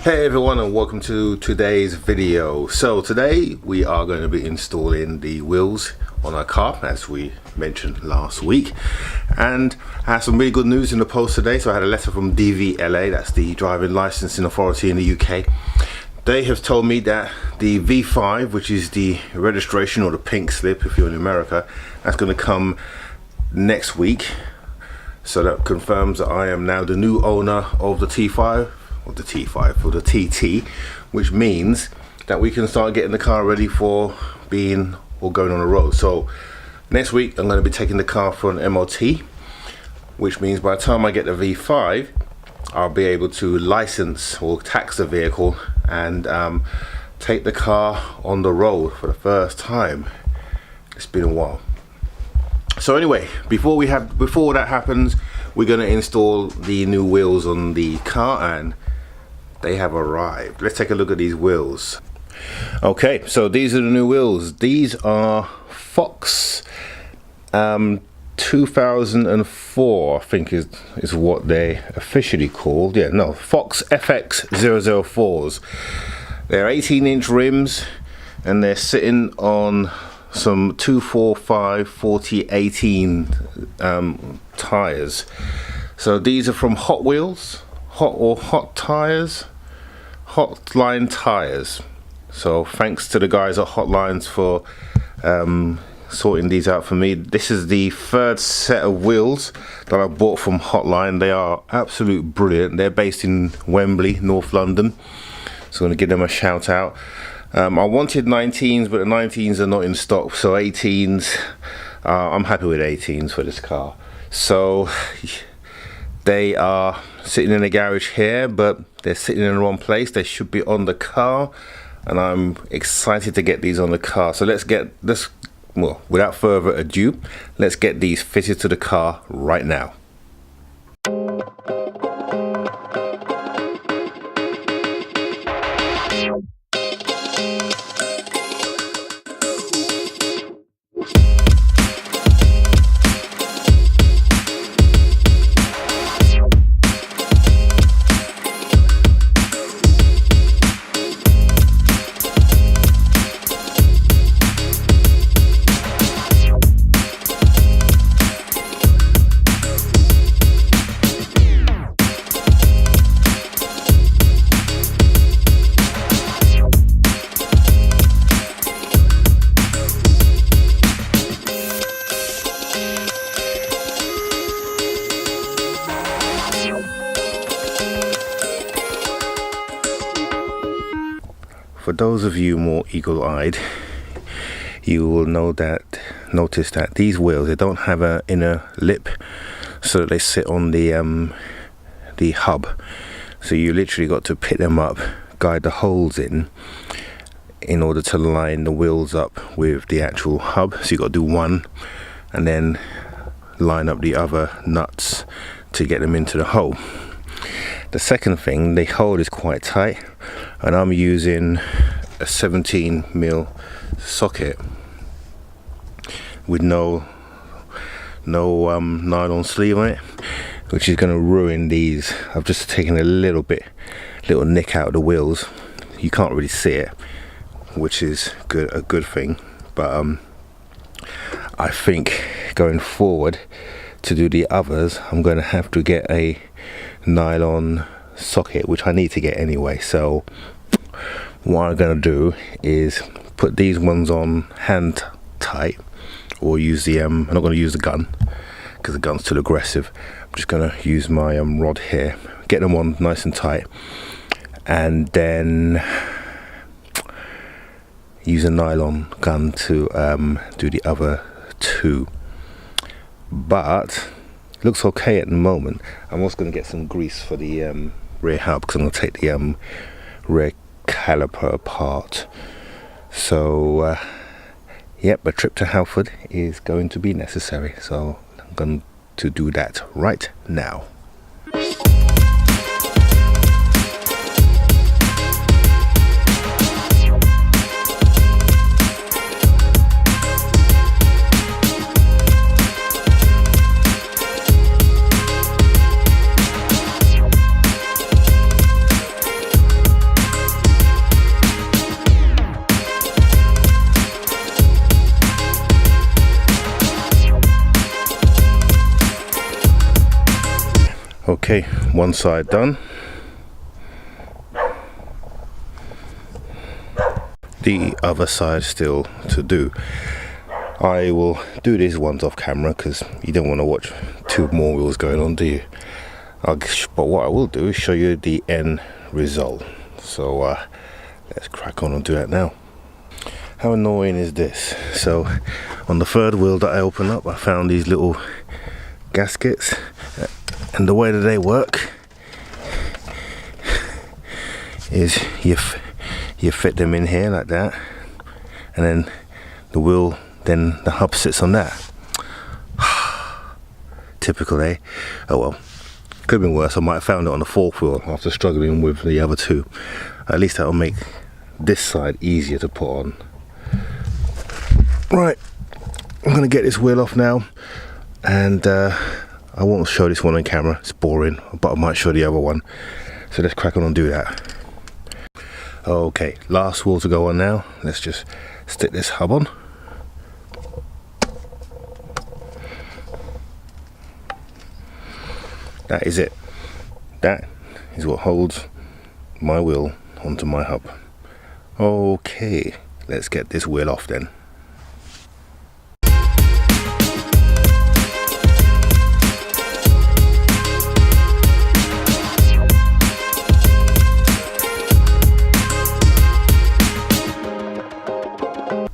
Hey everyone, and welcome to today's video. So today we are going to be installing the wheels on our car, as we mentioned last week, and I have some really good news in the post today. So I had a letter from DVLA, that's the driving licensing authority in the UK. They have told me that the V5, which is the registration or the pink slip if you're in America, that's going to come next week. So that confirms that I am now the new owner of the T5, or the T5, or the TT, which means that we can start getting the car ready for being or going on the road. So next week I'm going to be taking the car for an MOT, which means by the time I get the V5, I'll be able to license or tax the vehicle and take the car on the road for the first time. It's been a while. So anyway, before that happens, we're going to install the new wheels on the car, and they have arrived. Let's take a look at these wheels. Okay, so these are the new wheels. These are Fox 2004, I think is what they officially called. Yeah, no, Fox FX 004s. They're 18-inch rims, and they're sitting on some 245 40 18 tires. So these are from Hot Wheels, Hotline Tyres. So thanks to the guys at Hotlines for sorting these out for me. This is the third set of wheels that I bought from Hotline. They are absolute brilliant. They're based in Wembley, North London, so I'm going to give them a shout out. I wanted 19s, but the 19s are not in stock, so 18s, I'm happy with 18s for this car. So they are sitting in a garage here, but they're sitting in the wrong place. They should be on the car, and I'm excited to get these on the car. So let's get this, well, without further ado, let's get these fitted to the car right now. For those of you more eagle-eyed, you will notice that these wheels, they don't have an inner lip, so that they sit on the hub. So you literally got to pick them up, guide the holes in order to line the wheels up with the actual hub. So you got to do one and then line up the other nuts to get them into the hole. The second thing, the hole is quite tight, and I'm using a 17mm socket with no nylon sleeve on it, which is going to ruin these. I've just taken a little nick out of the wheels. You can't really see it, which is a good thing. But I think going forward to do the others, I'm going to have to get a nylon socket, which I need to get anyway. So what I'm going to do is put these ones on hand tight, or use the I'm not going to use the gun because the gun's too aggressive. I'm just going to use my rod here, get them on nice and tight, and then use a nylon gun to do the other two. But looks okay at the moment. I'm also going to get some grease for the rear hub, because I'm going to take the rear caliper apart. So yep, a trip to Halford is going to be necessary, so I'm going to do that right now. Okay, one side done. The other side still to do. I will do this once off camera because you don't want to watch two more wheels going on, do you? But what I will do is show you the end result. So let's crack on and do that now. How annoying is this? So on the third wheel that I open up, I found these little gaskets, and the way that they work is you fit them in here like that, and then the wheel, then the hub sits on that. Typical, eh? Oh well, could have been worse. I might have found it on the fourth wheel after struggling with the other two. At least that will make this side easier to put on. Right, I'm gonna get this wheel off now, and I won't show this one on camera, it's boring, but I might show the other one. So let's crack on and do that. Okay, last wheel to go on now. Let's just stick this hub on. That is it. That is what holds my wheel onto my hub. Okay, let's get this wheel off then.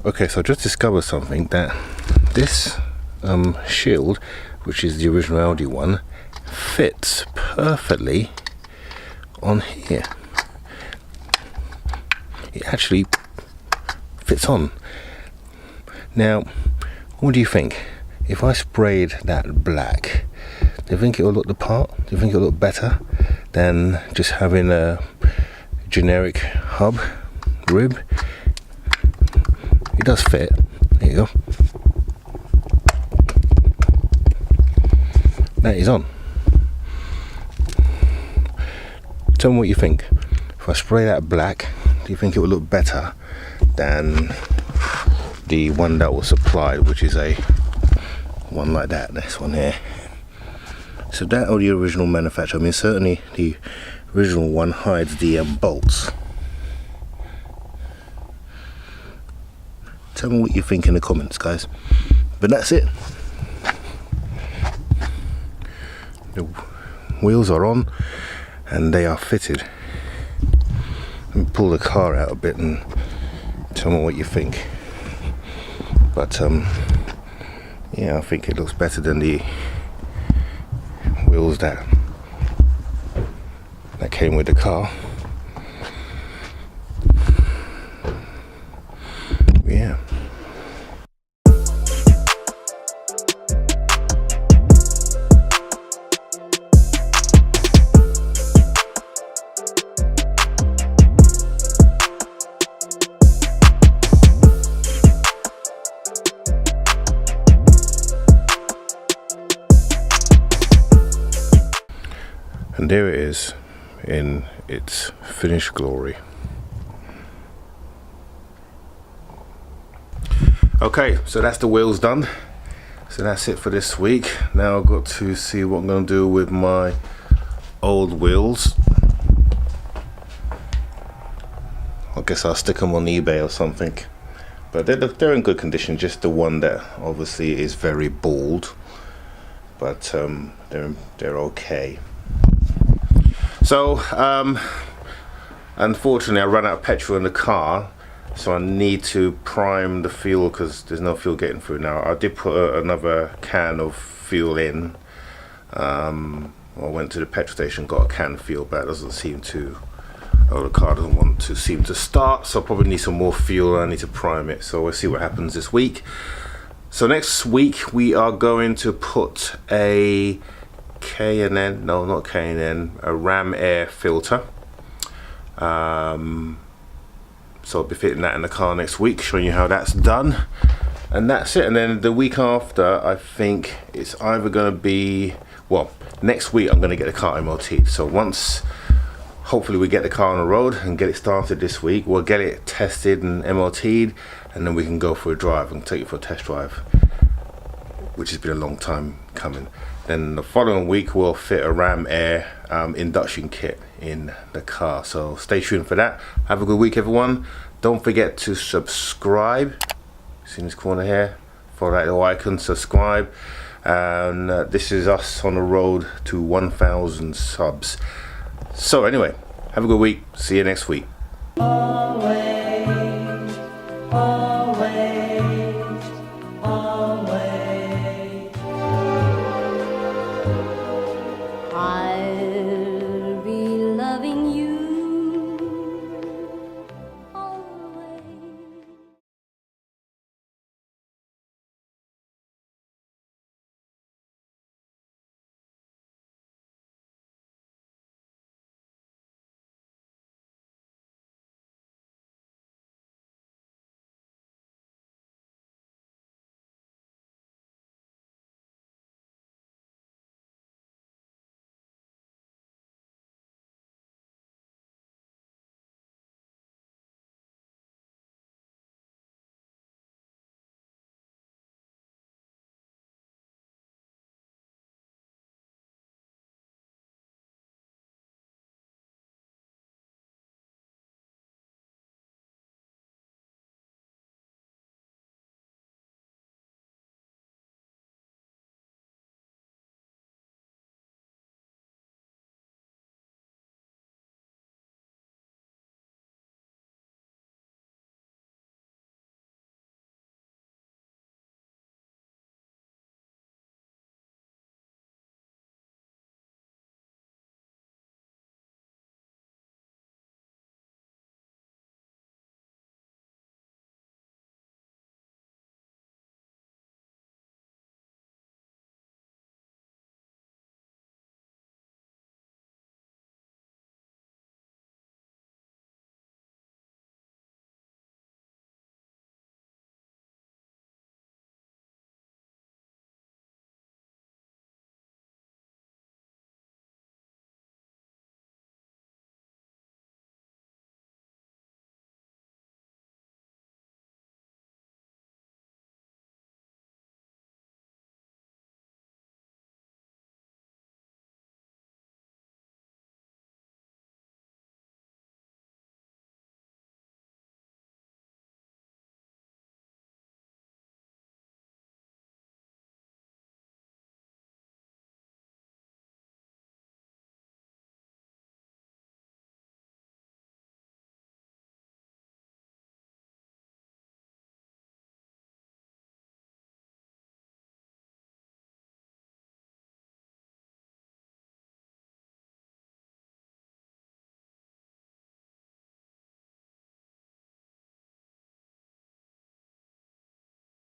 Okay, so I just discovered something, that this shield, which is the original Audi one, fits perfectly on here. It actually fits on. Now, what do you think? If I sprayed that black, do you think it will look the part? Do you think it will look better than just having a generic hub rib? It does fit. There you go. That is on. Tell me what you think. If I spray that black, do you think it would look better than the one that was supplied, which is a one like that, this one here? So that, or the original manufacturer, I mean certainly the original one hides the bolts. Tell me what you think in the comments, guys. But that's it. The wheels are on and they are fitted. Let me pull the car out a bit and tell me what you think. But yeah, I think it looks better than the wheels that came with the car. Yeah. And there it is in its finished glory. Okay, so that's the wheels done. So that's it for this week. Now I've got to see what I'm going to do with my old wheels. I guess I'll stick them on eBay or something. But they're in good condition, just the one that obviously is very bald. But they're okay. So unfortunately I ran out of petrol in the car, so I need to prime the fuel because there's no fuel getting through now. I did put another can of fuel in. I went to the petrol station, got a can of fuel, but it doesn't seem to, the car doesn't want to seem to start, so I probably need some more fuel. I need to prime it, so we'll see what happens this week. So next week we are going to put a K&N, no, not K&N, a Ram air filter. So I'll be fitting that in the car next week, showing you how that's done. And that's it. And then the week after, I think it's either going to be, well, next week I'm going to get the car MOT'd. So once, hopefully we get the car on the road and get it started this week, we'll get it tested and MOT'd, and then we can go for a drive and take it for a test drive, which has been a long time coming. Then the following week we'll fit a Ram Air induction kit in the car. So stay tuned for that. Have a good week, everyone. Don't forget to subscribe. See in this corner here, follow that little icon, subscribe. And this is us on the road to 1,000 subs. So anyway, have a good week. See you next week. Always.